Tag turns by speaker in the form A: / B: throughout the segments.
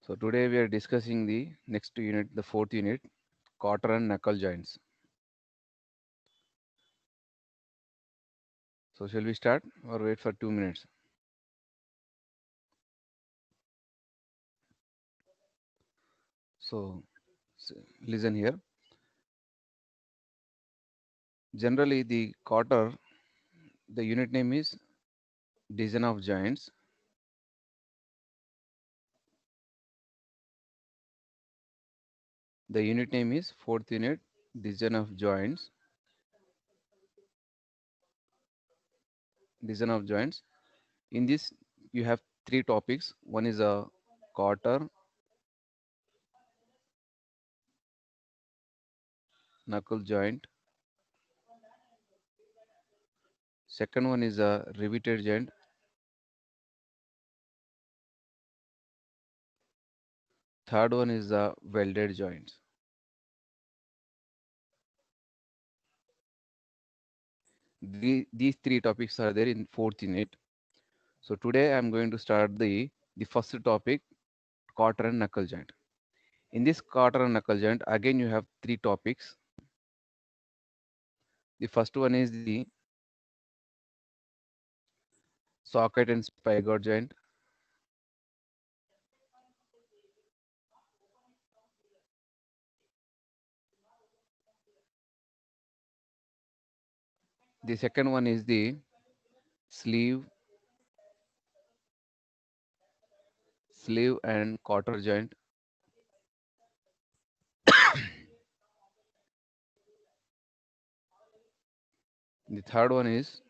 A: So today we are discussing the next unit, the fourth unit, quarter and knuckle joints. So shall we start or wait for 2 minutes? So listen here. Generally the quarter, the unit name is division of joints. The unit name is fourth unit, division of joints. Division of joints. In this you have three topics. One is a quarter, knuckle joint. Second one is a riveted joint. Third one is the welded joints. These three topics are there in fourth unit. So today I'm going to start the first topic, quarter and knuckle joint. In this quarter and knuckle joint, again you have three topics. The first one is the socket and spigot joint. The second one is the sleeve, sleeve and quarter joint. The third one is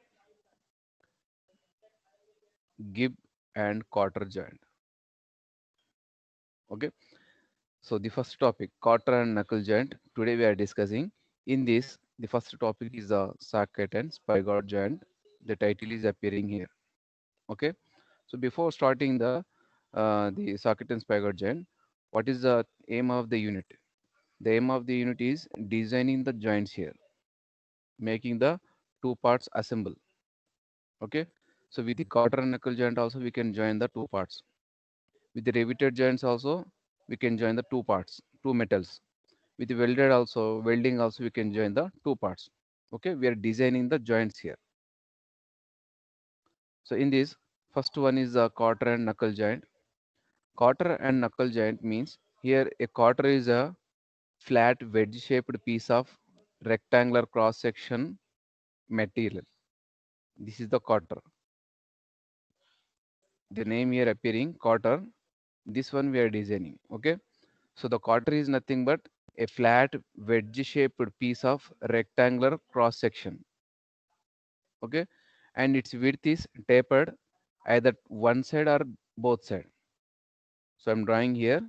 A: gib and quarter joint. Okay. So the first topic, quarter and knuckle joint. Today we are discussing. In this, the first topic is the socket and spigot joint. The title is appearing here. Okay. So before starting the socket and spigot joint, what is the aim of the unit? The aim of the unit is designing the joints here, making the two parts assemble. Okay. So with the quarter and knuckle joint also we can join the two parts. With the riveted joints also we can join the two parts, two metals. With the welded also, welding also we can join the two parts. Okay, we are designing the joints here. So in this, first one is the quarter and knuckle joint. Quarter and knuckle joint means here a quarter is a flat wedge shaped piece of rectangular cross section material. This is the quarter. The name here appearing quarter. This one we are designing. Okay. So the quarter is nothing but a flat wedge shaped piece of rectangular cross section. Okay, and its width is tapered either one side or both side. So I'm drawing here.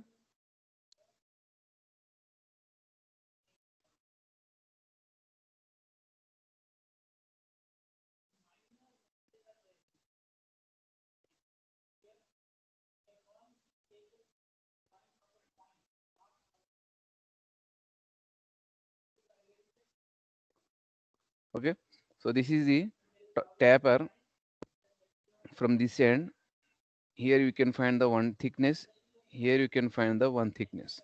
A: Okay, so this is the taper. From this end, here you can find the one thickness, here you can find the one thickness.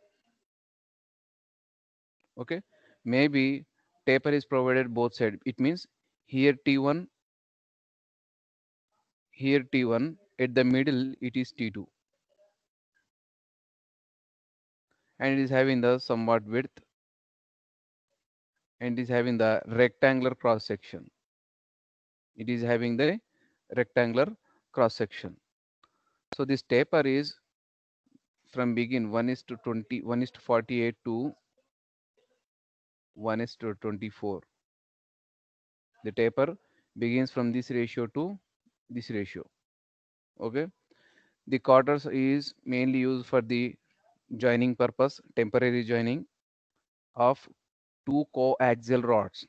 A: Okay, maybe taper is provided both side. It means here T1, here T1, at the middle it is T2, and it is having the somewhat width, and it is having the rectangular cross section. It is having the rectangular cross section. So this taper is from begin 1 is to 20, 1 is to 48 to 1 is to 24. The taper begins from this ratio to this ratio. Okay. The quarters is mainly used for the joining purpose, temporary joining of two coaxial rods.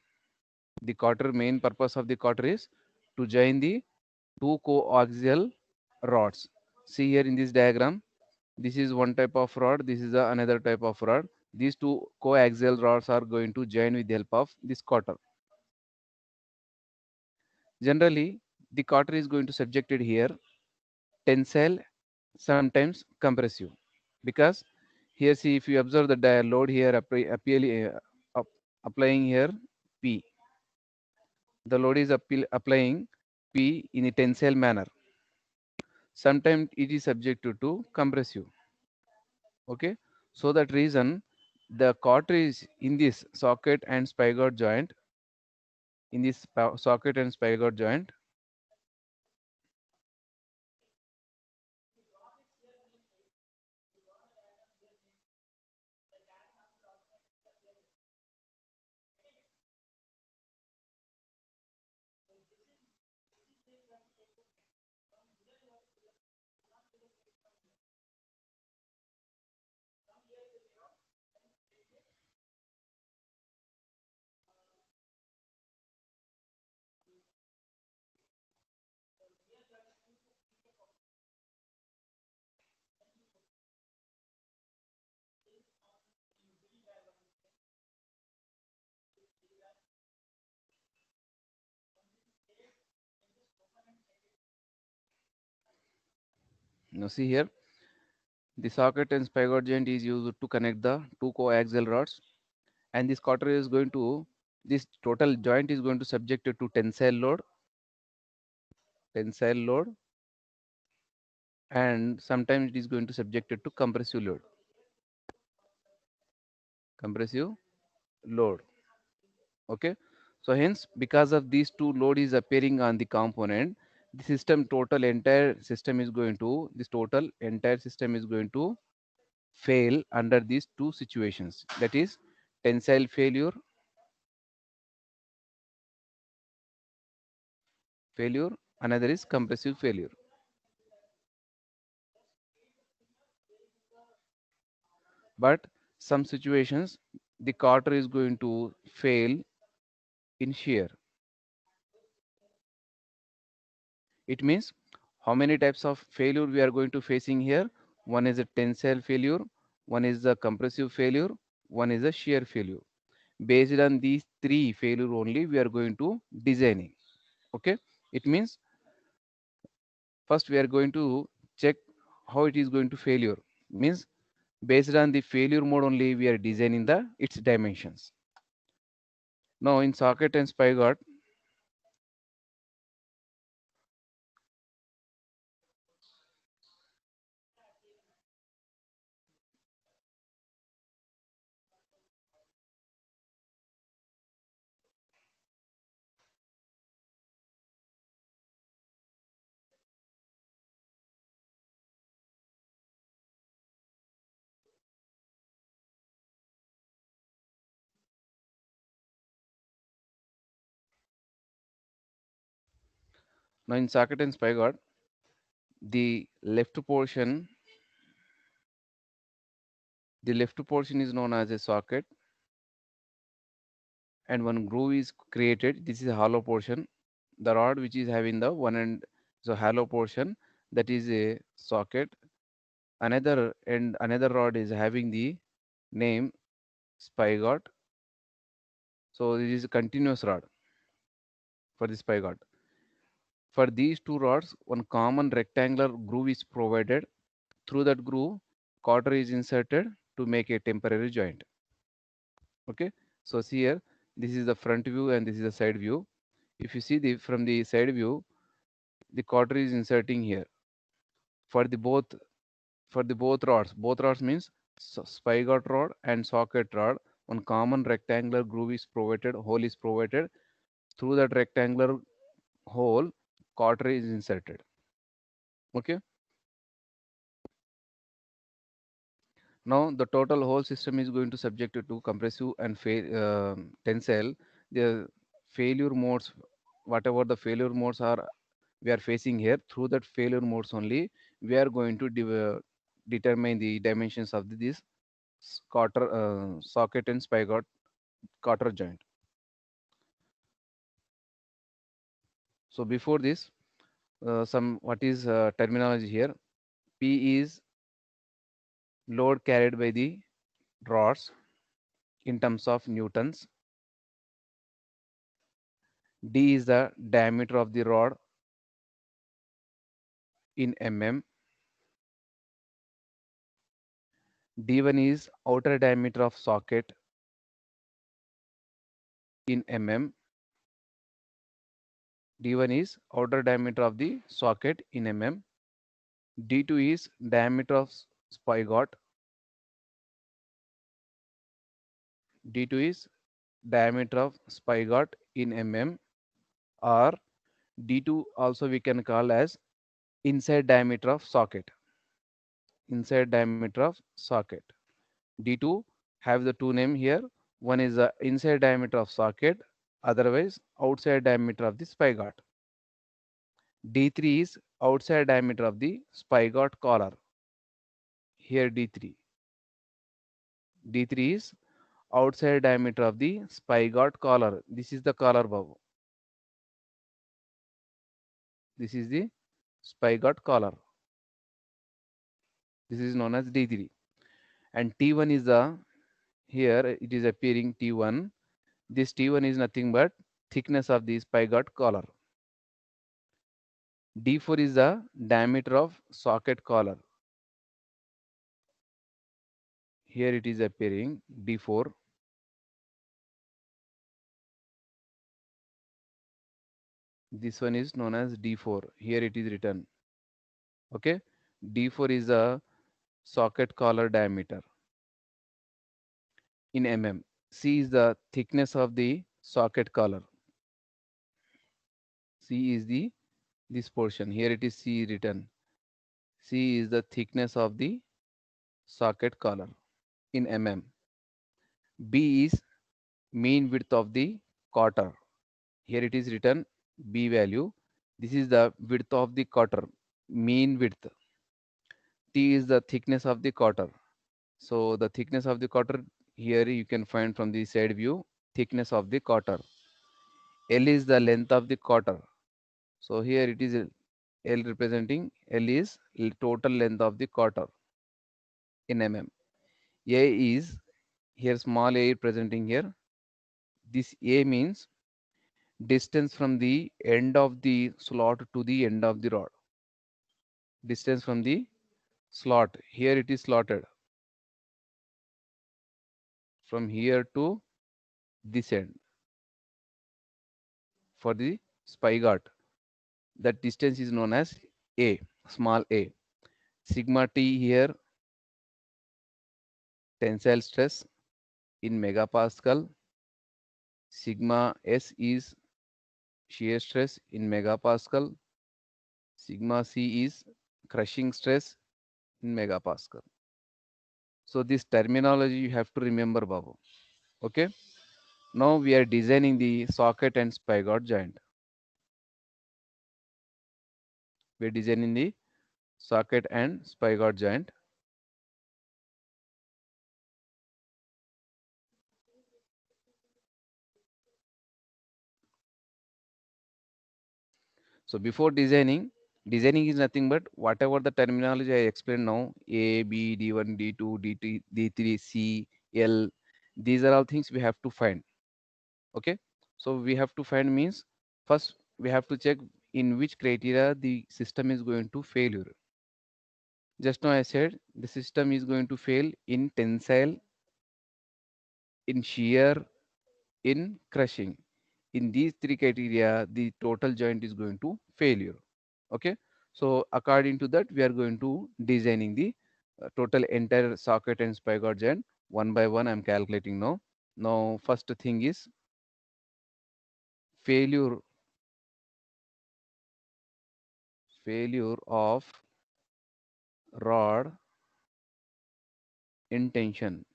A: The quarter main purpose of the quarter is to join the two coaxial rods. See here in this diagram, this is one type of rod, this is another type of rod. These two coaxial rods are going to join with the help of this quarter. Generally, the quarter is going to subjected here tensile, sometimes compressive. because here see, if you observe the load here applying here P, the load is applying P in a tensile manner. Sometimes it is subjected to compressive. Okay, so that reason the cartridge in this socket and spigot joint, in this socket and spigot joint, now see here, the socket and spigot joint is used to connect the two coaxial rods, and this cartridge is going to, this total joint is going to subjected to tensile load, and sometimes it is going to subjected to compressive load. Okay, so hence because of these two load is appearing on the component, the system total entire system is going to, this total entire system is going to fail under these two situations, that is tensile failure, another is compressive failure. But some situations the carter is going to fail in shear. It means how many types of failure we are going to facing here? One is a tensile failure, one is the compressive failure, one is a shear failure. Based on these three failure only we are going to designing. Okay, it means first we are going to check how it is going to failure, means based on the failure mode only we are designing the its dimensions. Now in socket and spigot, now in socket and spigot, the left portion is known as a socket, and one groove is created. This is a hollow portion. The rod which is having the one end, so hollow portion, that is a socket. Another rod is having the name spigot. So this is a continuous rod for the spigot. For these two rods, one common rectangular groove is provided. Through that groove, quarter is inserted to make a temporary joint. Okay, so see here, this is the front view and this is the side view. If you see the from the side view, the quarter is inserting here for the both rods. Both rods means spigot rod and socket rod. One common rectangular groove is provided, hole is provided. Through that rectangular hole, quarter is inserted. Okay. Now the total whole system is going to subject to compressive and tensile. The failure modes, whatever the failure modes are, we are facing here. Through that failure modes only, we are going to determine the dimensions of this quarter socket and spigot quarter joint. So before this, some what is terminology here? P is load carried by the rods in terms of newtons. D is the diameter of the rod in mm. D1 is outer diameter of socket in mm. D1 is outer diameter of the socket in mm. D2 is diameter of spigot. D2 is diameter of spigot in mm, or D2 also we can call as inside diameter of socket. Inside diameter of socket. D2 have the two name here. One is the inside diameter of socket, otherwise outside diameter of the spigot. D3 is outside diameter of the spigot collar. Here D3. D3 is outside diameter of the spigot collar. This is the collar valve. This is the spigot collar. This is known as D3. And T1 is the, here it is appearing T1. This T1 is nothing but thickness of the spigot collar. D4 is the diameter of socket collar. Here it is appearing D4. This one is known as D4. Here it is written. Okay. D4 is the socket collar diameter in mm. C is the thickness of the socket collar. C is the this portion. Here it is C written. C is the thickness of the socket collar in mm. B is mean width of the quarter. Here it is written B value. This is the width of the quarter, mean width. T is the thickness of the quarter. So the thickness of the quarter here you can find from the side view, thickness of the quarter. L is the length of the quarter. So here it is L representing, L is total length of the quarter in mm. A is here small a presenting here. This A means distance from the end of the slot to the end of the rod. Distance from the slot. Here it is slotted from here to this end for the spigot. That distance is known as A, small a. Sigma T here, tensile stress in megapascal. Sigma S is shear stress in megapascal. Sigma C is crushing stress in megapascal. So this terminology you have to remember, Babu. Okay. Now we are designing the socket and spigot joint. We are designing the socket and spigot joint. So before designing, designing is nothing but whatever the terminology I explained now, A, B, D1, D2, D3, D3, C, L, these are all things we have to find. Okay. So we have to find means first we have to check in which criteria the system is going to failure. Just now I said the system is going to fail in tensile, in shear, in crushing. In these three criteria, the total joint is going to failure. Okay. So according to that, we are going to designing the total entire socket and spigot joint one by one. I'm calculating now. Now, first thing is failure, failure of rod in tension.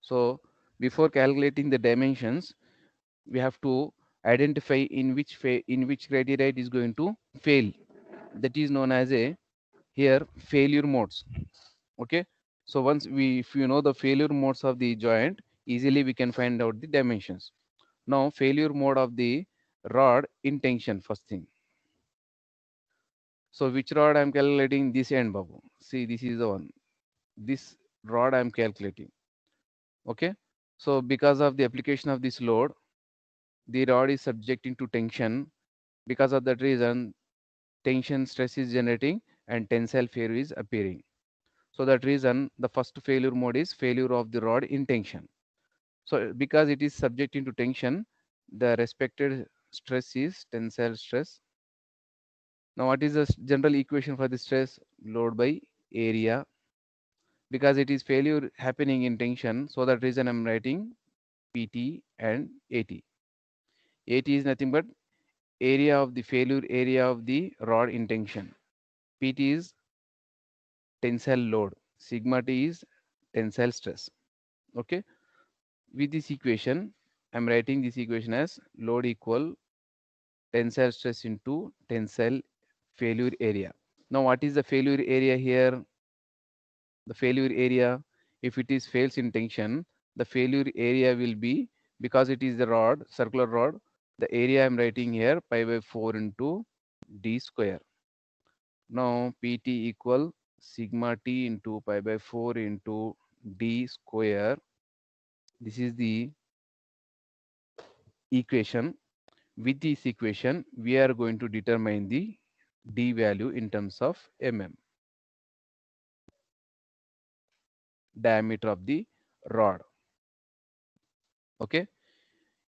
A: So before calculating the dimensions, we have to identify in which criteria it is going to fail. That is known as a here failure modes. Okay. So once we, if you know the failure modes of the joint, easily we can find out the dimensions. Now failure mode of the rod in tension, first thing. So which rod I'm calculating? This end, Babu. See, this is the one. This rod I'm calculating. Okay. So because of the application of this load, the rod is subjecting to tension. Because of that reason, tension stress is generating and tensile failure is appearing. So that reason the first failure mode is failure of the rod in tension. So because it is subject into tension, the respected stress is tensile stress. Now what is the general equation for the stress? Load by area. Because it is failure happening in tension, so that reason I'm writing PT and AT. AT is nothing but area of the failure area of the rod in tension. PT is tensile load. Sigma T is tensile stress. Okay. With this equation, I'm writing this equation as load equal tensile stress into tensile failure area. Now, what is the failure area here? The failure area, if it is fails in tension, the failure area will be, because it is the rod, circular rod, the area I'm writing here pi by 4 into d square. Now, PT equal sigma T into pi by 4 into d square. This is the equation. With this equation, we are going to determine the d value in terms of mm, diameter of the rod. Okay,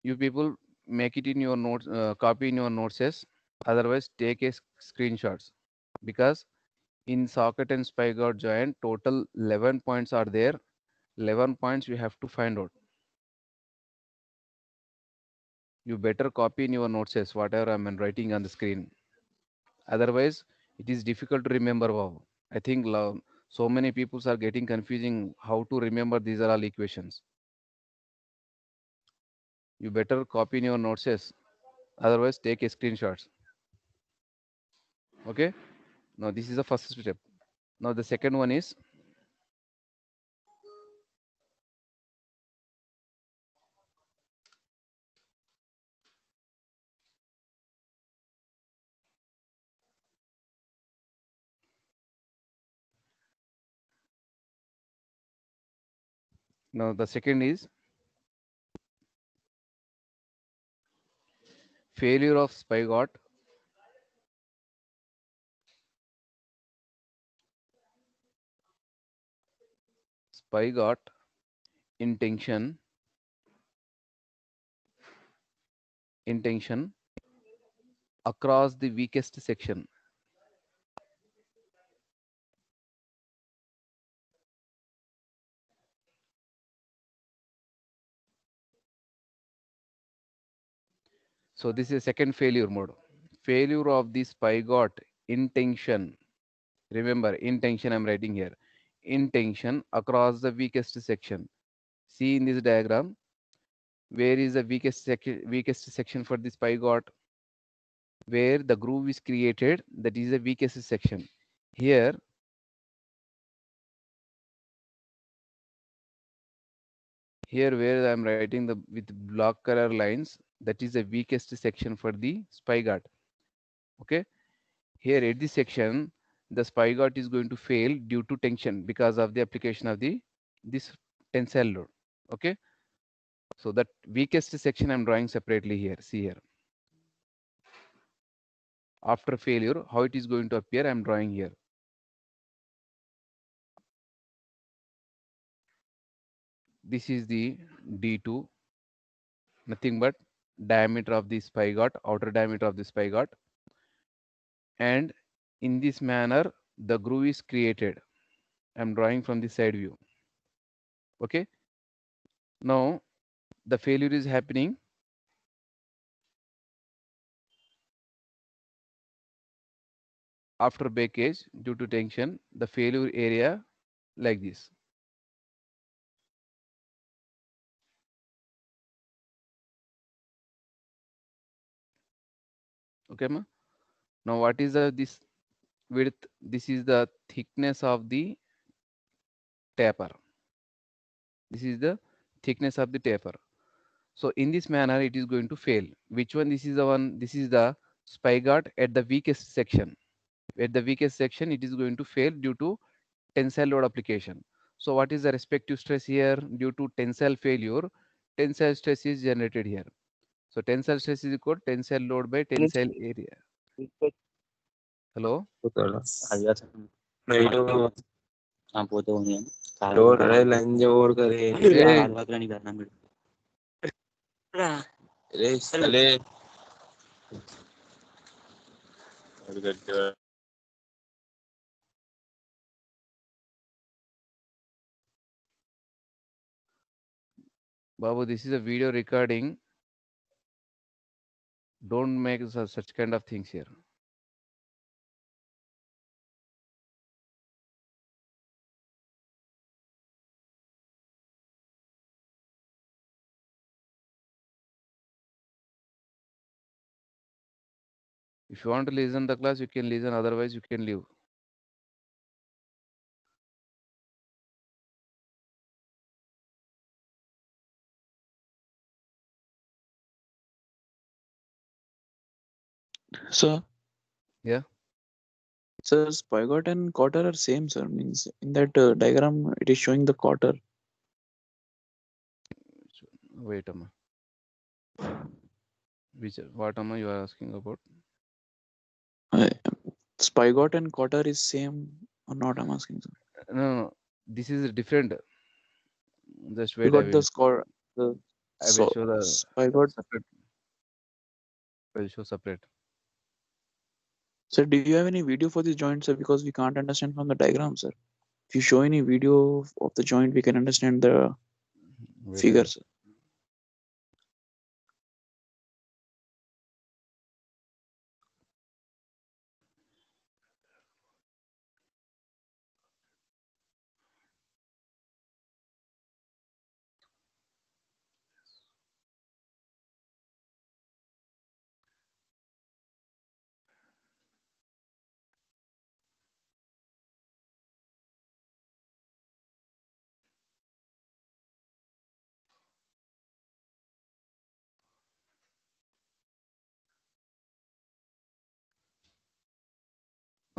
A: you people make it in your notes, copy in your notes. Otherwise, take a screenshots, because in socket and spigot joint, total 11 points are there. 11 points you have to find out. You better copy in your notes whatever I'm writing on the screen. Otherwise, it is difficult to remember. Wow. I think so many people are getting confusing how to remember these are all equations. You better copy in your notes. Otherwise, take a screenshots. Okay. Now this is the first step. Now the second one is now the second is failure of spigot in tension across the weakest section. So this is second failure mode. Failure of the spigot in tension. Remember, in tension I'm writing here. In tension across the weakest section. See in this diagram, where is the weakest section for this spigot? Where the groove is created, that is the weakest section. Here where I'm writing the with block color lines, that is the weakest section for the spigot. Okay. Here at this section, the spigot is going to fail due to tension because of the application of the this tensile load. Okay. So that weakest section I'm drawing separately here. See here. After failure, how it is going to appear, I'm drawing here. This is the D2, nothing but diameter of the spigot, outer diameter of the spigot. And in this manner, the groove is created. I'm drawing from the side view. Okay. Now the failure is happening after breakage due to tension. The failure area like this. Okay, ma? Now what is this width? This is the thickness of the taper. This is the thickness of the taper. So in this manner, it is going to fail. Which one? This is the one. This is the spigot at the weakest section. At the weakest section, it is going to fail due to tensile load application. So what is the respective stress here? Due to tensile failure, tensile stress is generated here. So tensile stress is equal to tensile load by tensile area. Hello?
B: हाँ पोते होंगे
C: और अरे लंज और करे
B: बात नहीं करना मेरे
C: अरे साले
A: Babu, this is a video recording. Don't make such kind of things here. If you want to listen the class, you can listen. Otherwise, you can leave.
D: Sir,
A: Yeah.
D: sir, spigot and quarter are same, sir. Means in that diagram, it is showing the quarter.
A: Wait, Amma. What Amma you are asking about?
D: Uh, Spigot and quarter is same or not? I'm asking, sir.
A: No. This is different. Just
D: We
A: wait.
D: got the score. The
A: I will
D: so
A: show the
D: spigot.
A: separate. I will show separate.
D: Sir, do you have any video for this joint, sir? Because we can't understand from the diagram, sir. If you show any video of the joint, we can understand the
A: Wait.
D: figures.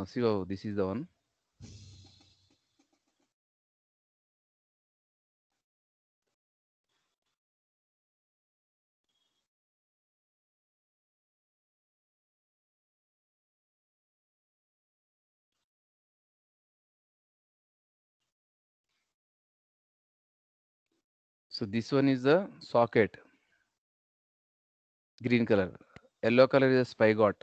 A: See, oh, this is the one. So this one is the socket, green color. Yellow color is a spigot.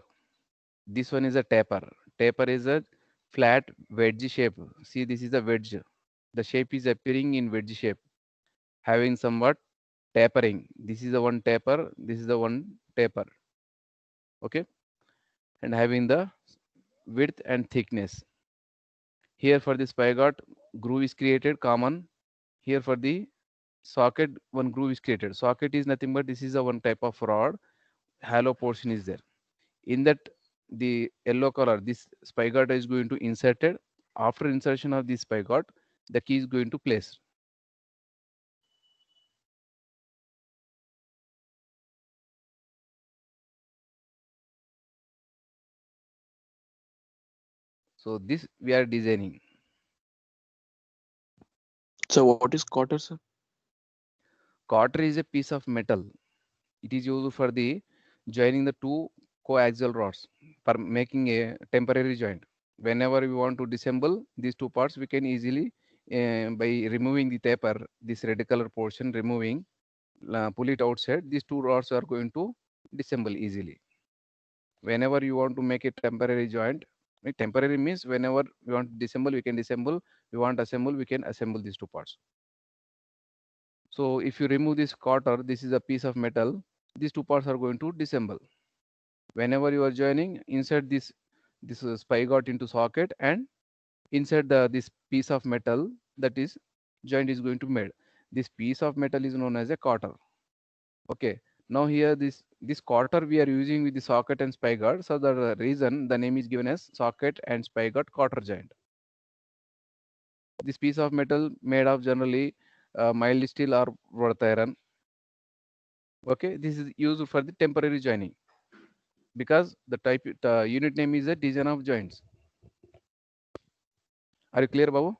A: This one is a taper. Taper is a flat wedge shape. See, this is a wedge. The shape is appearing in wedge shape, having somewhat tapering. This is the one taper. This is the one taper. Okay, and having the width and thickness. Here for the spigot, groove is created common. Here for the socket, one groove is created. Socket is nothing but this is a one type of rod. Hollow portion is there. In that, the yellow color, this spigot is going to inserted. After insertion of this spigot, the key is going to place. So this we are designing.
D: So what is quarter, sir?
A: Quarter is a piece of metal. It is used for the joining the two coaxial rods for making a temporary joint. Whenever we want to disassemble these two parts, we can easily by removing the taper, this red color portion, removing, pull it outside. These two rods are going to disassemble easily. Whenever you want to make a temporary joint, temporary means whenever we want to disassemble, we can disassemble. We want to assemble, we can assemble these two parts. So if you remove this quarter, this is a piece of metal. These two parts are going to disassemble. Whenever you are joining, insert this spigot into socket and insert this piece of metal, that is joint is going to be made. This piece of metal is known as a quarter. Okay. Now here this quarter we are using with the socket and spigot. So the reason the name is given as socket and spigot quarter joint. This piece of metal made of generally mild steel or wrought iron. Okay, this is used for the temporary joining because the unit name is a design of joints. Are you clear, Babu?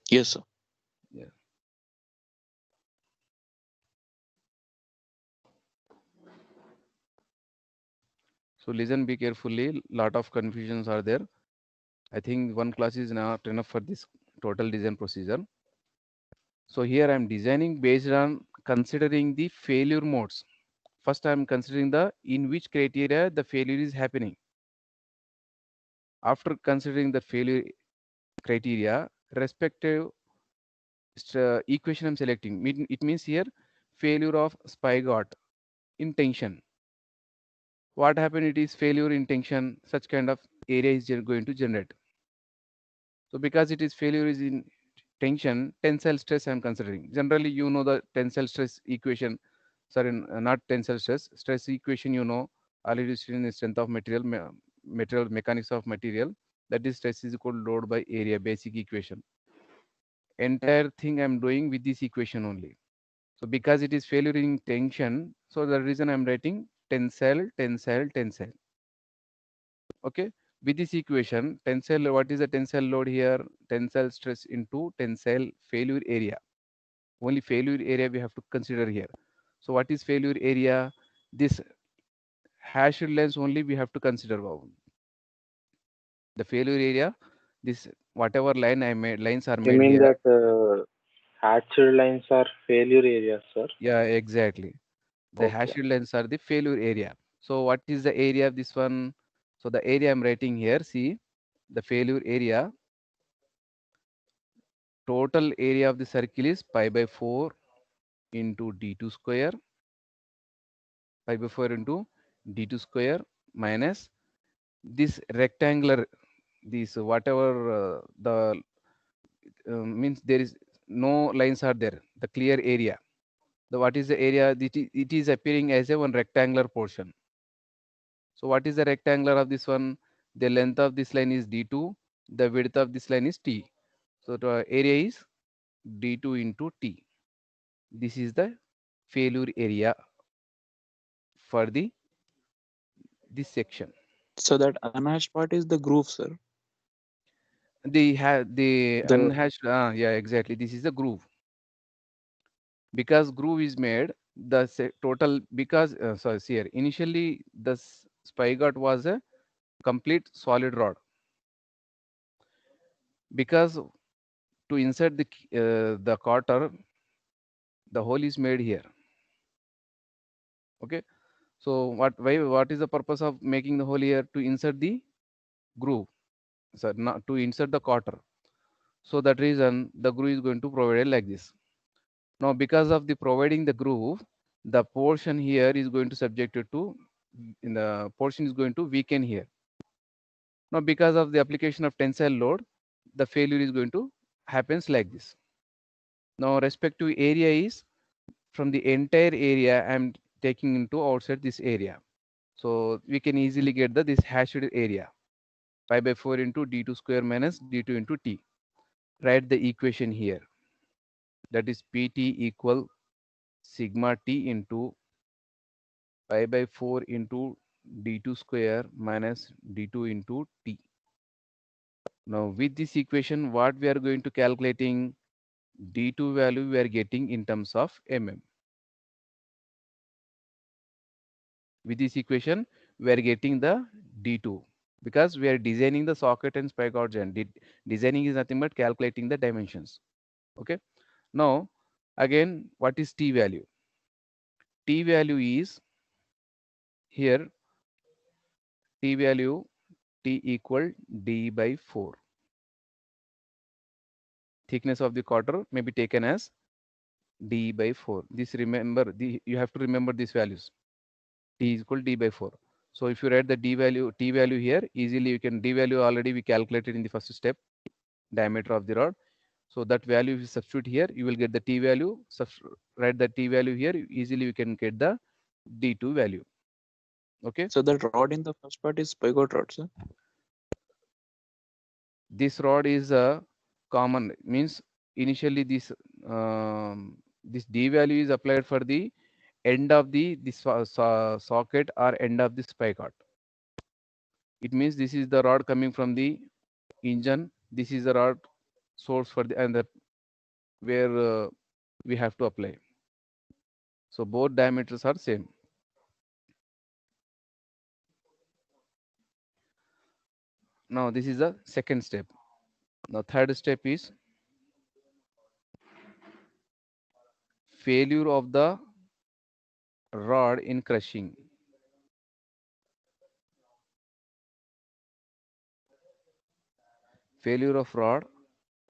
D: Yes, sir.
A: Yeah. So listen, be carefully. Lot of confusions are there. I think one class is not enough for this total design procedure. So here I'm designing based on considering the failure modes. First, I'm considering the in which criteria the failure is happening. After considering the failure criteria, respective equation I'm selecting. It means here failure of Spigot in tension. What happened? It is failure in tension. Such kind of area is going to generate. So because it is failure is in tension, tensile stress I'm considering. Generally, you know the tensile stress equation. Sorry, not tensile stress. Stress equation you know already seen in strength of material, material mechanics of material. That is stress is equal to load by area, basic equation. Entire thing I'm doing with this equation only. So because it is failure in tension, so the reason I'm writing tensile, tensile, tensile. Okay. With this equation, tensile, what is the tensile load here? Tensile stress into tensile failure area. Only failure area we have to consider here. So what is failure area? This hashed lines only we have to consider. The failure area, this whatever line I made, lines are
C: You
A: made
C: mean
A: here.
C: that hatched lines are failure areas, sir?
A: Yeah, exactly. The
C: Okay.
A: hashed lines are the failure area. So what is the area of this one? So the area I'm writing here, see the failure area. Total area of the circle is pi by 4 into d2 square, pi by 4 into d2 square minus this rectangular, this whatever the means there is no lines are there, the clear area. The what is the area? It is appearing as a one rectangular portion. So what is the rectangular of this one? The length of this line is d2, the width of this line is t. So the area is d2 into t. This is the failure area for the this section.
D: So that unhatched part is the groove, sir.
A: The
D: The
A: unhatched, yeah, exactly. This is the groove. Because groove is made, the total, because, sorry, see here, initially the spigot was a complete solid rod. Because to insert the quarter, the hole is made here. Okay. So what is the purpose of making the hole here? To insert the groove. So not to insert the quarter. So that reason the groove is going to provide like this. Now because of the providing the groove, the portion here is going to subjected to, in the portion is going to weaken here. Now because of the application of tensile load, the failure is going to happens like this. Now respective area is from the entire area I'm taking into outside this area. So we can easily get this hashed area, pi by 4 into d2 square minus d2 into t. Write the equation here. That is pt equal sigma t into pi by 4 into d2 square minus d2 into t. Now with this equation, what we are going to calculating, d2 value we are getting in terms of mm. With this equation, we are getting the d2 because we are designing the socket and spigot joint. Designing is nothing but calculating the dimensions. Okay. Now again, what is t value? T value is here, t value, t equal d by 4. Thickness of the quarter may be taken as d by 4. This remember, you have to remember these values. T is equal d by 4. So if you write the d value, t value here, easily you can, d value already we calculated in the first step, diameter of the rod. So that value if you substitute here, you will get the t value. Write the t value here, easily you can get the d2 value. Okay.
D: so that rod in the first part is spigot rod, sir.
A: This rod is a common, means initially this d value is applied for the end of the socket or end of the spigot. It means this is the rod coming from the engine. This is the rod source for the, and the where we have to apply. So both diameters are same. Now this is the second step. Now third step is failure of the rod in crushing. Failure of rod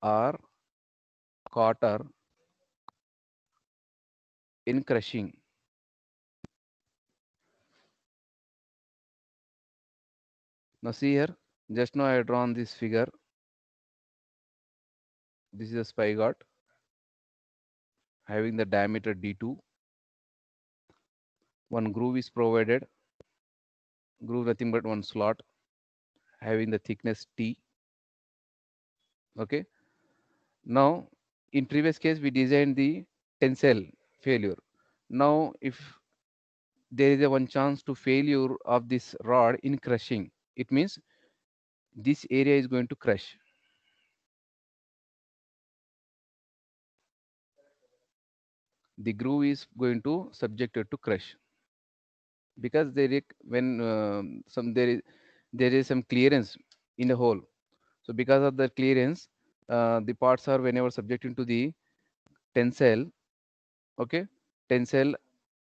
A: or cutter in crushing. Now see here, just now I have drawn this figure. This is a spigot having the diameter D2. One groove is provided, groove nothing but one slot having the thickness T. Okay. Now in previous case we designed the tensile failure. Now if there is a one chance to failure of this rod in crushing, it means this area is going to crush. The groove is going to subjected to crush because there is when there is some clearance in the hole. So because of the clearance, the parts are whenever subjected to the tensile, okay, tensile,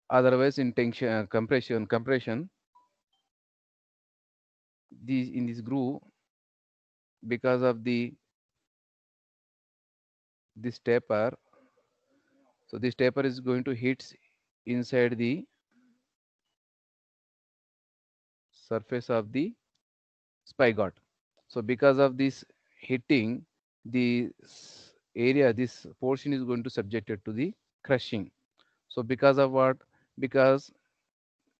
A: otherwise in tension, compression, these in this groove, because of the this taper, so this taper is going to hit inside the surface of the spigot. So because of this hitting, the area, this portion is going to subjected to the crushing. So because of what? Because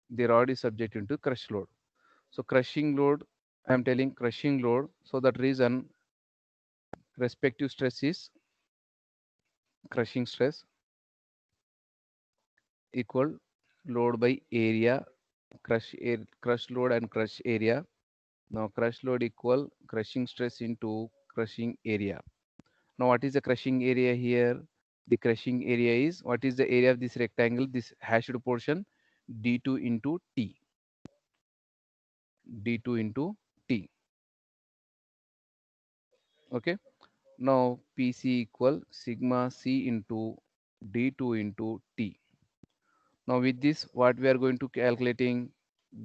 A: the rod is subjected to crush load. So crushing load, I am telling crushing load. So that reason respective stress is crushing stress equal load by area, crush load and crush area. Now crush load equal crushing stress into crushing area. Now what is the crushing area here? The crushing area is, what is the area of this rectangle, this hashed portion? D2 into T. D2 into T. Okay. Now PC equal sigma C into D2 into T. Now with this, what we are going to calculating?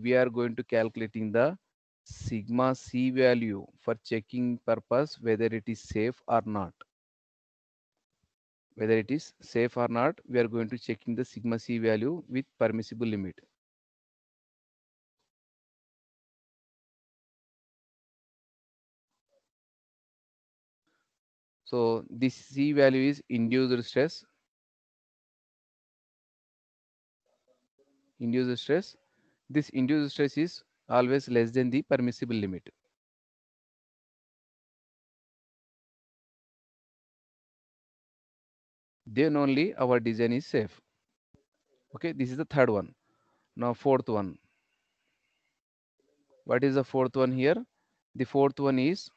A: We are going to calculating the sigma C value for checking purpose whether it is safe or not. Whether it is safe or not, we are going to checking the sigma C value with permissible limit. So this C value is induced stress. Induced stress. This induced stress is always less than the permissible limit. Then only our design is safe. Okay, this is the third one. Now fourth one. What is the fourth one here? The fourth one is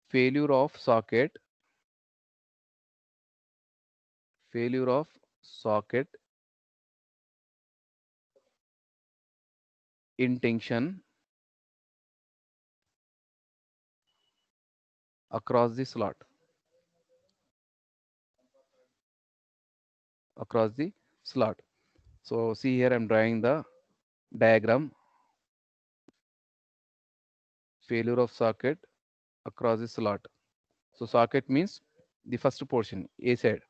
A: failure of socket. Failure of socket in tension across the slot. Across the slot. So see here I'm drawing the diagram. Failure of socket across the slot. So socket means the first portion, A side.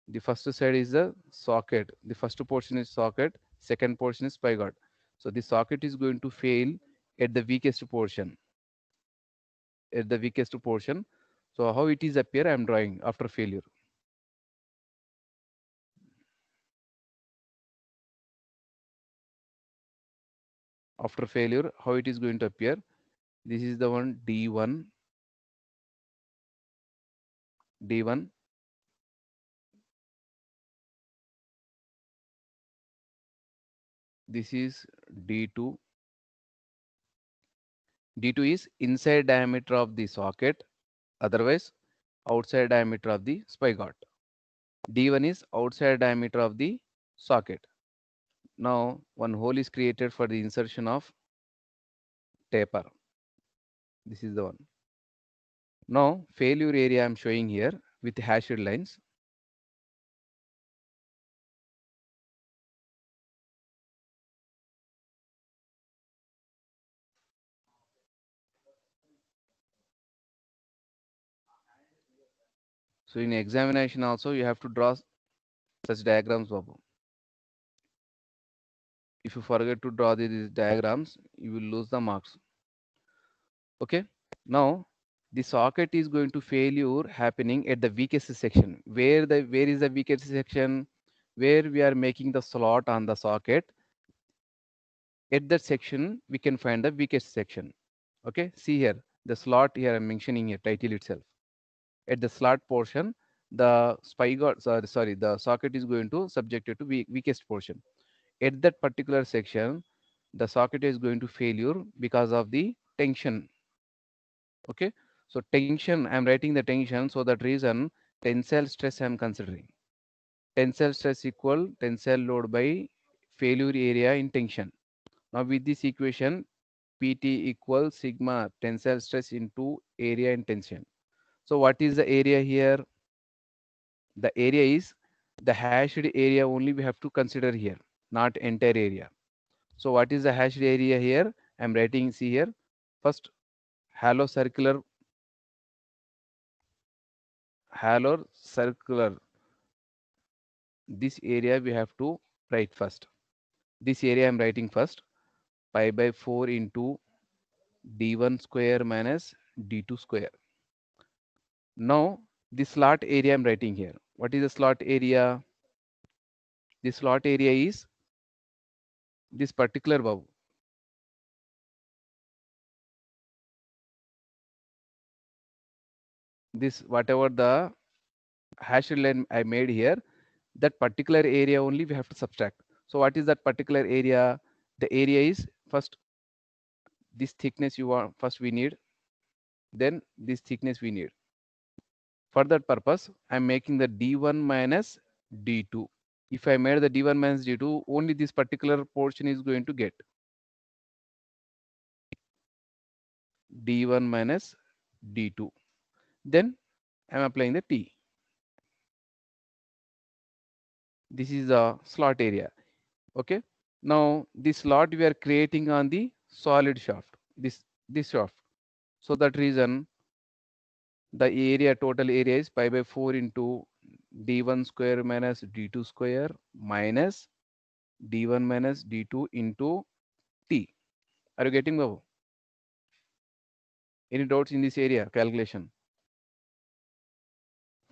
A: The first side is the socket. The first portion is socket. Second portion is spigot. So the socket is going to fail at the weakest portion. At the weakest portion. So how it is appear? I am drawing after failure. After failure, how it is going to appear? This is the one D1. D1. This is D2. D2 is inside diameter of the socket, otherwise outside diameter of the spigot. D1 is outside diameter of the socket. Now one hole is created for the insertion of taper. This is the one. Now failure area I'm showing here with hashed lines. So in examination also you have to draw such diagrams, Babu. If you forget to draw these diagrams, you will lose the marks. Okay. Now the socket is going to failure happening at the weakest section. Where is the weakest section? Where we are making the slot on the socket. At that section, we can find the weakest section. Okay. See here, the slot here I'm mentioning here, title itself. At the slot portion, the the socket is going to subjected to weakest portion. At that particular section, the socket is going to failure because of the tension. Okay, so tension, I'm writing the tension, so that reason tensile stress I'm considering. Tensile stress equal tensile load by failure area in tension. Now with this equation, PT equals sigma tensile stress into area in tension. So what is the area here? The area is the hashed area only we have to consider here, not entire area. So what is the hashed area here? I'm writing, see here, first hollow circular, this area we have to write first. This area I'm writing first, pi by 4 into d1 square minus d2 square. Now the slot area I'm writing here. What is the slot area? The slot area is this particular valve. This whatever the hash line I made here, that particular area only we have to subtract. So what is that particular area? The area is first this thickness you want, first we need, then this thickness we need. For that purpose, I'm making the d1 minus d2. If I made the d1 minus d2, only this particular portion is going to get d1 minus d2. Then I'm applying the T. This is the slot area. Okay. Now this slot we are creating on the solid shaft. This shaft. So that reason the area, total area is pi by 4 into d1 square minus d2 square minus d1 minus d2 into T. Are you getting, Babu? Any doubts in this area calculation?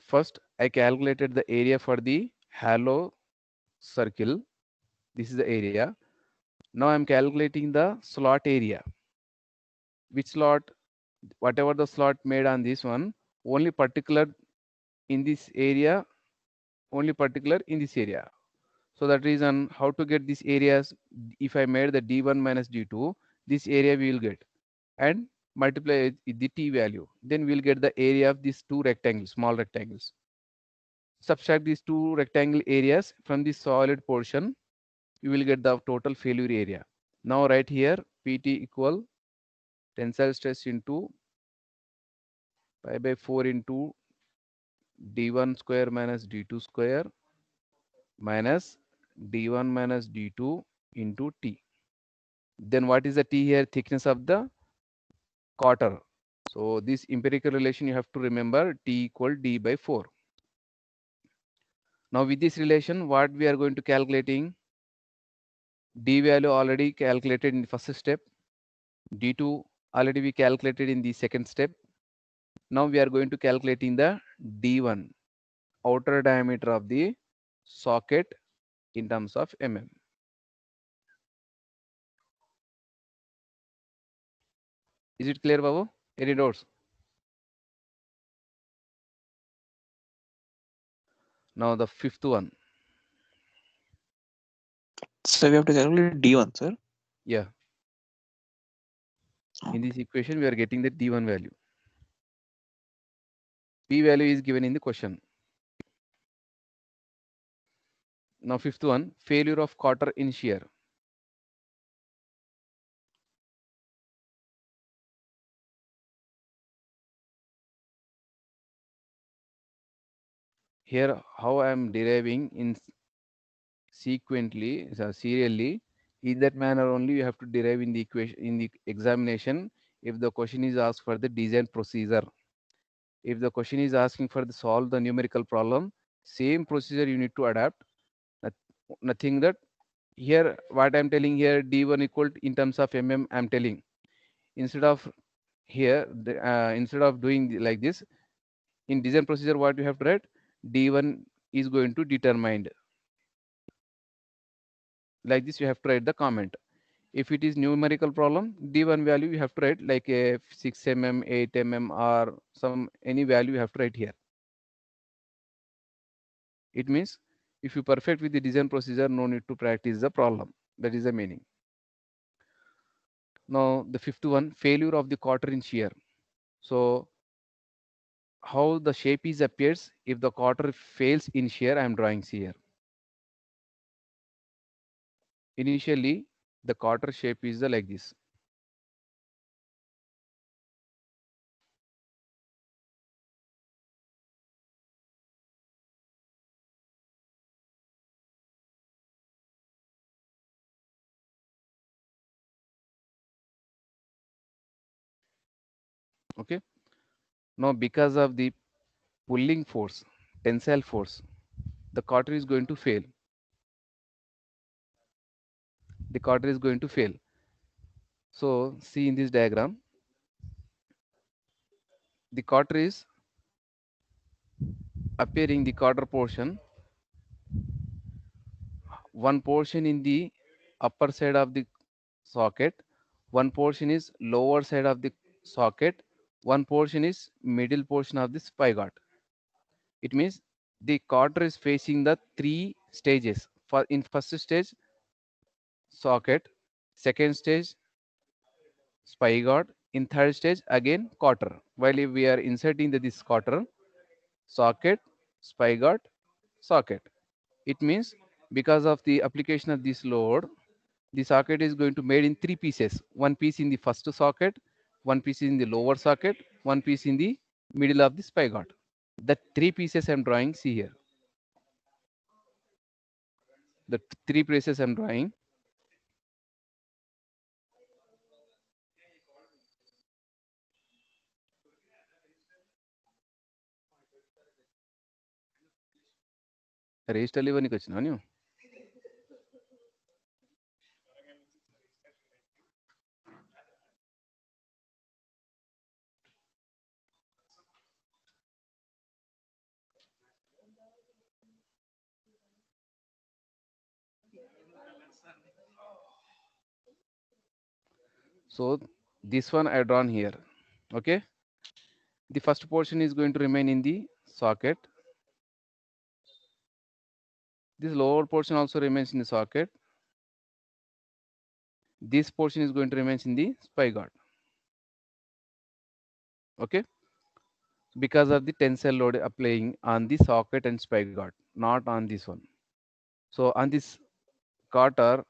A: First, I calculated the area for the hollow circle. This is the area. Now I'm calculating the slot area. Which slot? Whatever the slot made on this one, only particular in this area, only particular in this area. So that reason, how to get these areas? If I made the d1 minus d2, this area we will get, and multiply with the t value. Then we'll get the area of these two rectangles, small rectangles. Subtract these two rectangle areas from the solid portion, you will get the total failure area. Now right here, PT equal tensile stress into pi by 4 into d1 square minus d2 square minus d1 minus d2 into T. Then what is the T here? Thickness of the quarter. So this empirical relation you have to remember, T equal d by 4. Now with this relation, what we are going to calculating? D value already calculated in the first step. D2 already we calculated in the second step. Now we are going to calculating the D1, outer diameter of the socket in terms of mm. Is it clear, Babu? Any doubts? Now the fifth one.
D: So we have to calculate D1, sir.
A: Yeah. In this equation, we are getting the D1 value. P value is given in the question. Now fifth one, failure of quarter in shear. here how I am deriving in sequentially, serially. In that manner only you have to derive in the equation in the examination if the question is asked for the design procedure. If the question is asking for the solve the numerical problem, same procedure you need to adapt. Nothing that here what I'm telling here d1 equal to, in terms of I'm telling instead of here instead of doing like this in design procedure what you have to write d1 is going to determined like this you have to write the comment. If it is numerical problem, d1 value you have to write like a 6 8 or some any value you have to write here. It means if you perfect with the design procedure, no need to practice the problem. That is the meaning. Now the fifth one, failure of the quarter in shear. So how the shape is appears if the quarter fails in shear, I am drawing here. Initially, the quarter shape is the like this. Okay. Now because of the pulling force, tensile force, the quarter is going to fail. The quarter is going to fail. So see in this diagram, the quarter is appearing the quarter portion. One portion in the upper side of the socket, one portion is lower side of the socket, one portion is middle portion of the spigot. It means the quarter is facing the three stages. For in first stage socket, second stage spigot, in third stage again quarter. While if we are inserting this quarter, socket, spigot, socket. It means because of the application of this load, the socket is going to made in three pieces. One piece in the first socket, one piece in the lower socket, one piece in the middle of the spigot. The three pieces I'm drawing, see here. The three pieces I'm drawing. Register level ni. So this one I drawn here. Okay. The first portion is going to remain in the socket. This lower portion also remains in the socket. This portion is going to remain in the spigot. Okay. Because of the tensile load applying on the socket and spigot, not on this one. So on this quarter,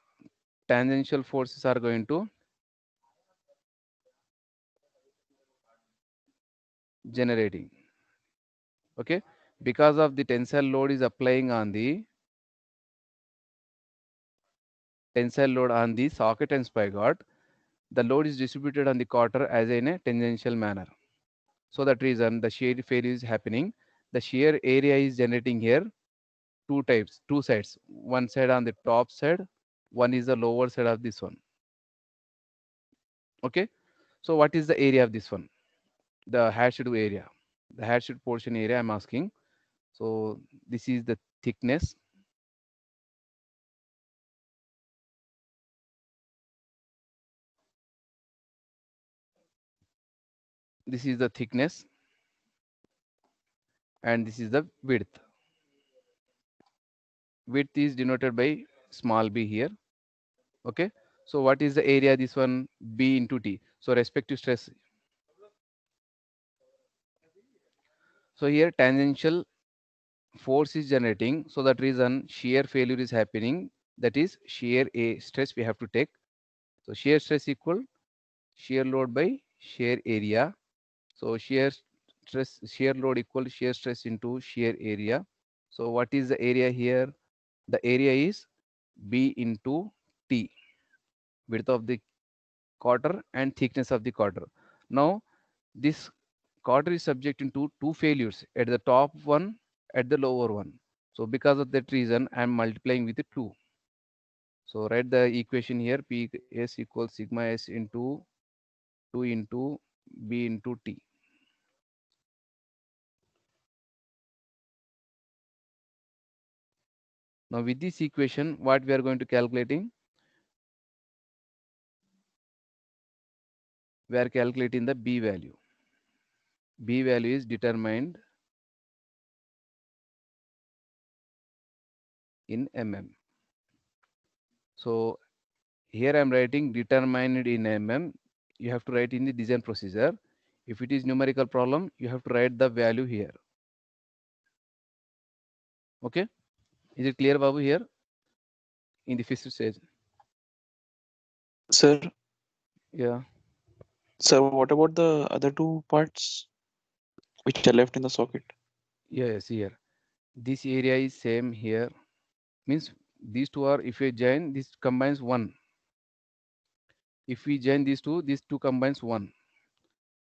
A: tangential forces are going to generating. Okay, because of the tensile load is applying on the tensile load on the socket and spigot, the load is distributed on the quarter as in a tangential manner. So that reason the shear failure is happening. The shear area is generating here two types, two sides. One side on the top side, one is the lower side of this one. Okay, so what is the area of this one? The hatched area, the hatched portion area I'm asking. So this is the thickness. This is the thickness and this is the width. Width is denoted by small b here. Okay, so what is the area? This one b into t. So respective stress. So here tangential force is generating. So that reason shear failure is happening. That is shear a stress we have to take. So shear stress equal shear load by shear area. So shear stress, shear load equal shear stress into shear area. So what is the area here? The area is B into T, width of the quarter and thickness of the quarter. Now this quarter is subject to two failures, at the top one, at the lower one. So because of that reason, I am multiplying with the 2. So write the equation here, Ps equals sigma s into 2 into B into T. Now with this equation, what we are going to calculating? We are calculating the B value. B value is determined in mm. So here I am writing determined in mm. You have to write in the design procedure. If it is numerical problem, you have to write the value here. Okay, is it clear, Babu, here in the fifth stage?
D: Sir,
A: Yeah.
D: sir, what about the other two parts which are left in the socket?
A: Yes, here. This area is same here. Means these two are, if we join, this combines 1. If we join these two combines 1.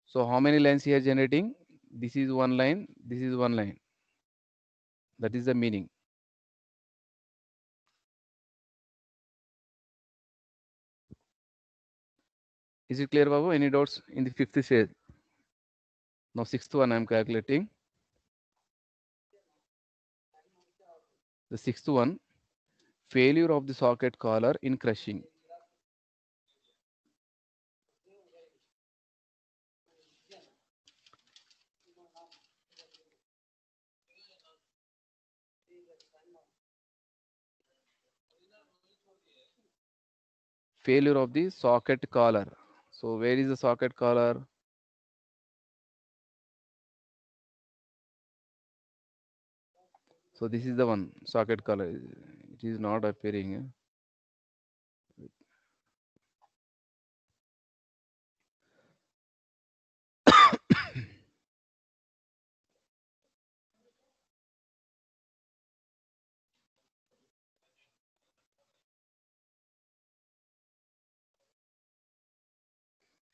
A: So how many lines here generating? This is one line, this is one line. That is the meaning. Is it clear, Babu? Any doubts in the fifth stage? Now sixth one I am calculating. The sixth one, failure of the socket collar in crushing. Failure of the socket collar. So where is the socket collar? So this is the one, socket collar. It is not appearing.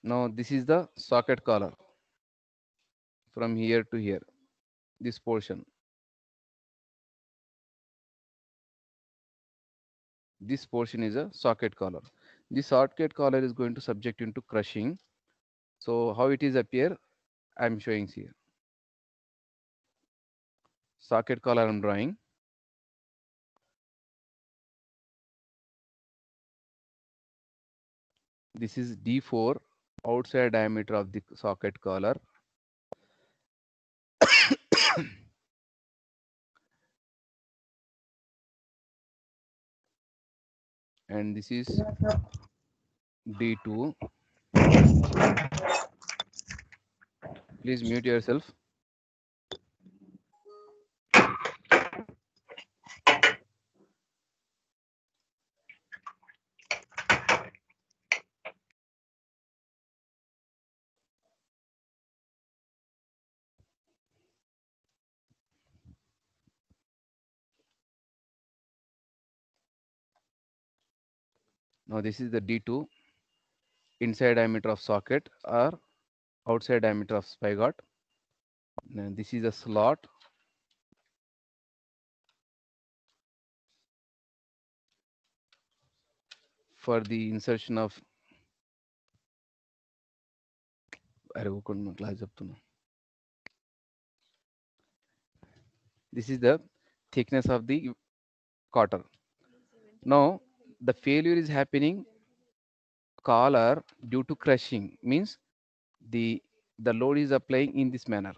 A: Now this is the socket collar from here to here, this portion. This portion is a socket collar. This socket collar is going to subject into crushing. So how it is appear? I am showing here. Socket collar I am drawing. This is D4, outside diameter of the socket collar. And this is D2. Please mute yourself. Now this is the D2, inside diameter of socket or outside diameter of spigot. And this is a slot. For the insertion of this is the thickness of the quarter. Now the failure is happening collar due to crushing, means the load is applying in this manner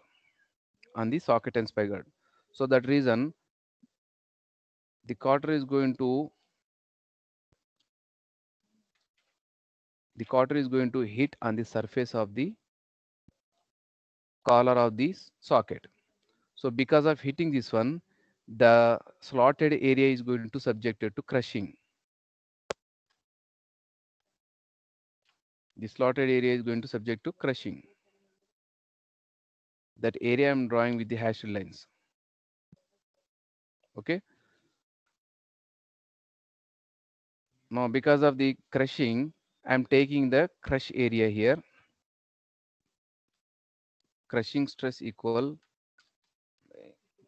A: on the socket and spigot. So that reason the quarter is going to hit on the surface of the collar of this socket. So because of hitting this one, the slotted area is going to subjected to crushing. The slotted area is going to subject to crushing. That area I'm drawing with the hashed lines. Okay. Now because of the crushing, I'm taking the crush area here. Crushing stress equal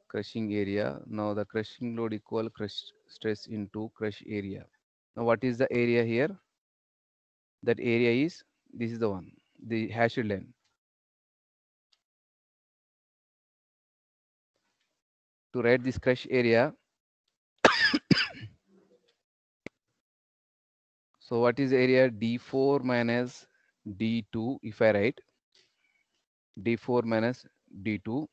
A: crushing area. Now the crushing load equal crush stress into crush area. Now what is the area here? That area is, this is the one, the hashed line. To write this crush area, so what is area? D4 minus D2. If I write D4 minus D2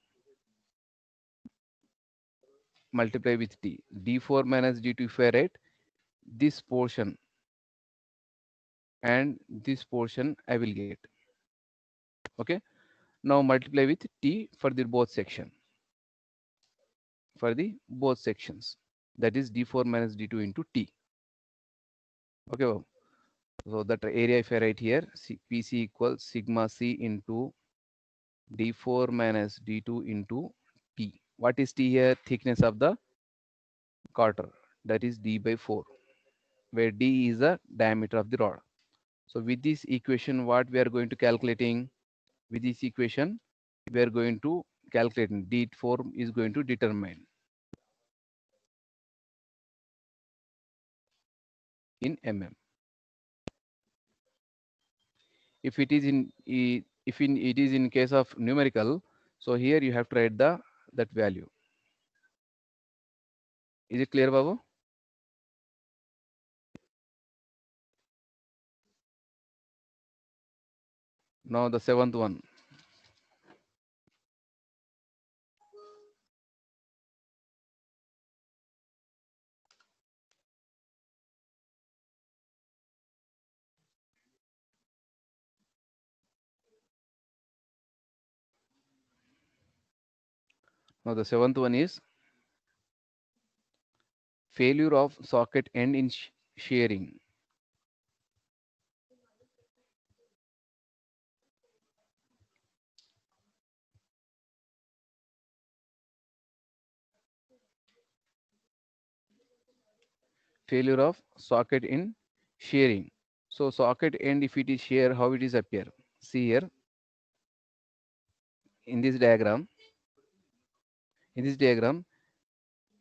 A: multiply with T. D4 minus D2, if I write this portion and this portion, I will get. Okay. Now multiply with T for the both section. For the both sections, that is D4 minus D2 into T. Okay. Well, so that area, if I write here, PC equals sigma C into D4 minus D2 into T. What is T here? Thickness of the quarter, that is D by 4, where D is the diameter of the rod. So with this equation, what we are going to calculating? With this equation, we are going to calculate D4 is going to determine in mm. If it is in it is in case of numerical, so here you have to write the that value. Is it clear, Babu? Now the seventh one. Now the seventh one is failure of socket end in shearing. Failure of socket in shearing. So socket end, if it is shear, how it is appear? See here in this diagram. In this diagram,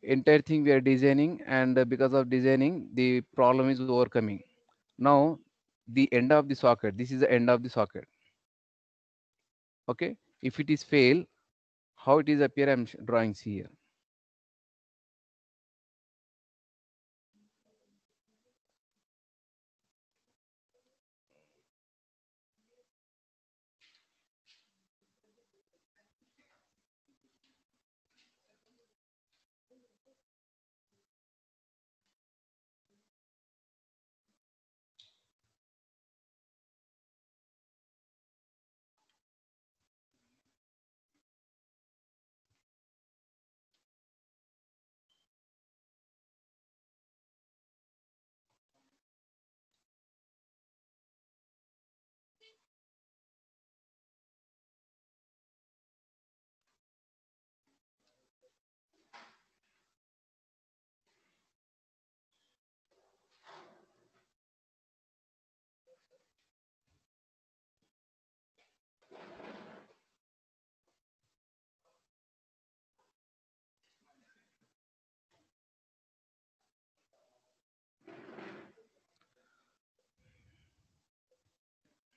A: entire thing we are designing, and because of designing, the problem is overcoming. Now the end of the socket. This is the end of the socket. Okay. If it is fail, how it is appear? I'm drawing see here.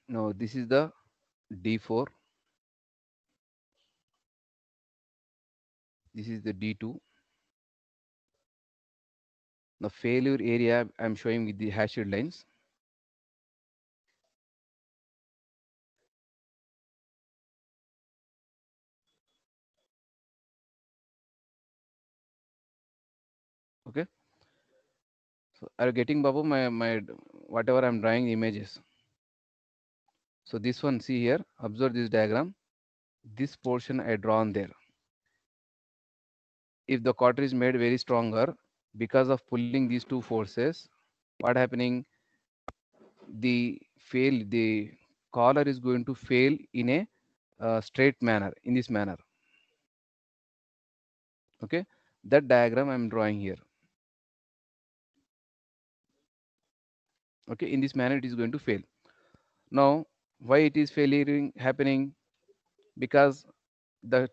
A: Now this is the D4. This is the D2. The failure area I'm showing with the hashed lines. Okay. So are you getting, Babu, my whatever I'm drawing images? So this one, see here, observe this diagram. This portion I drawn there. If the quarter is made very stronger because of pulling these two forces, what happening? The collar is going to fail in a straight manner, in this manner. Okay. That diagram I'm drawing here. Okay, in this manner it is going to fail. Now, why it is failing happening? Because the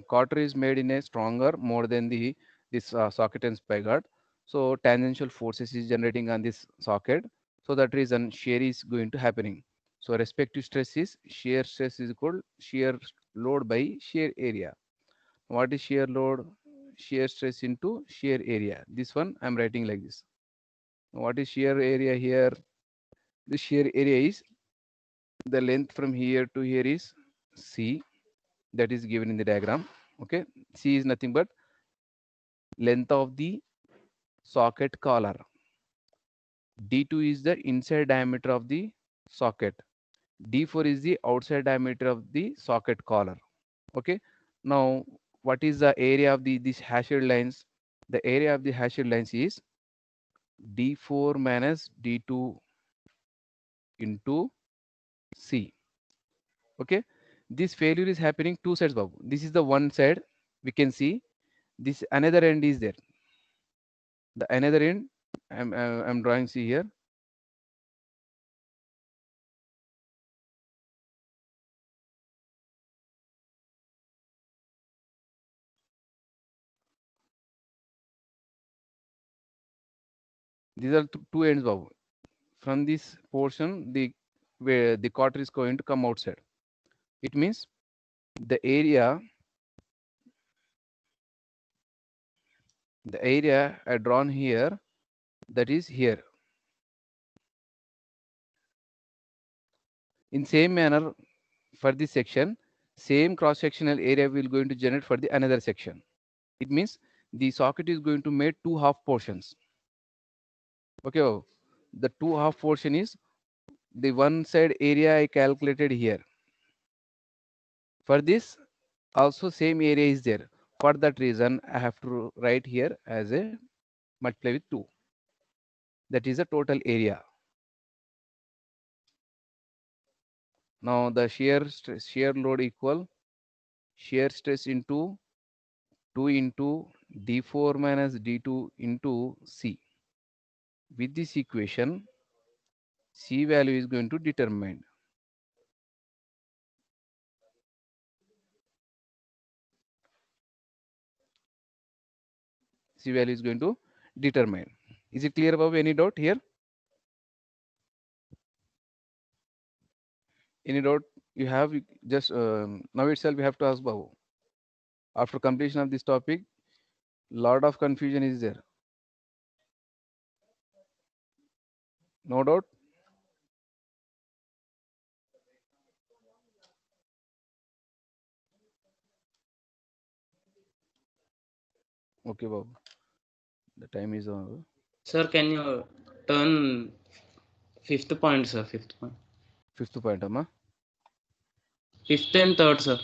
A: quarter is made in a stronger more than the this socket and spigot. So tangential forces is generating on this socket. So that reason shear is going to happening. So respective stress is shear stress is equal shear load by shear area. What is shear load? Shear stress into shear area. This one I'm writing like this. What is shear area here? The shear area is the length from here to here is C, that is given in the diagram. Okay, C is nothing but length of the socket collar. D2 is the inside diameter of the socket. D4 is the outside diameter of the socket collar. Okay, now what is the area of these hashed lines? The area of the hashed lines is D4 minus D2 into C. Okay, this failure is happening two sides, Babu. This is the one side, we can see. This another end is there. The another end I'm drawing, see here. These are two ends, Babu. From this portion, the where the quarter is going to come outside. It means the area I drawn here, that is here. In same manner, for this section, same cross-sectional area will going to generate for the another section. It means the socket is going to make two half portions. Okay, Babu. The two half portion is the one side area I calculated here. For this, also same area is there. For that reason, I have to write here as a multiply with 2. That is the total area. Now the shear load equal shear stress into 2 into D4 minus D2 into C. With this equation, C value is going to determine. C value is going to determine. Is it clear above? Any doubt here? Any doubt you have? Just now itself we have to ask Babu. After completion of this topic, lot of confusion is there. No doubt. Okay, Babu. The time is on.
B: Sir, can you turn fifth point, sir? Fifth point.
A: Fifth point, Amma.
B: Fifth and third, sir.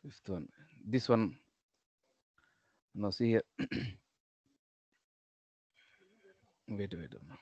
A: Fifth one. This one. Now see here. Wait. Amma.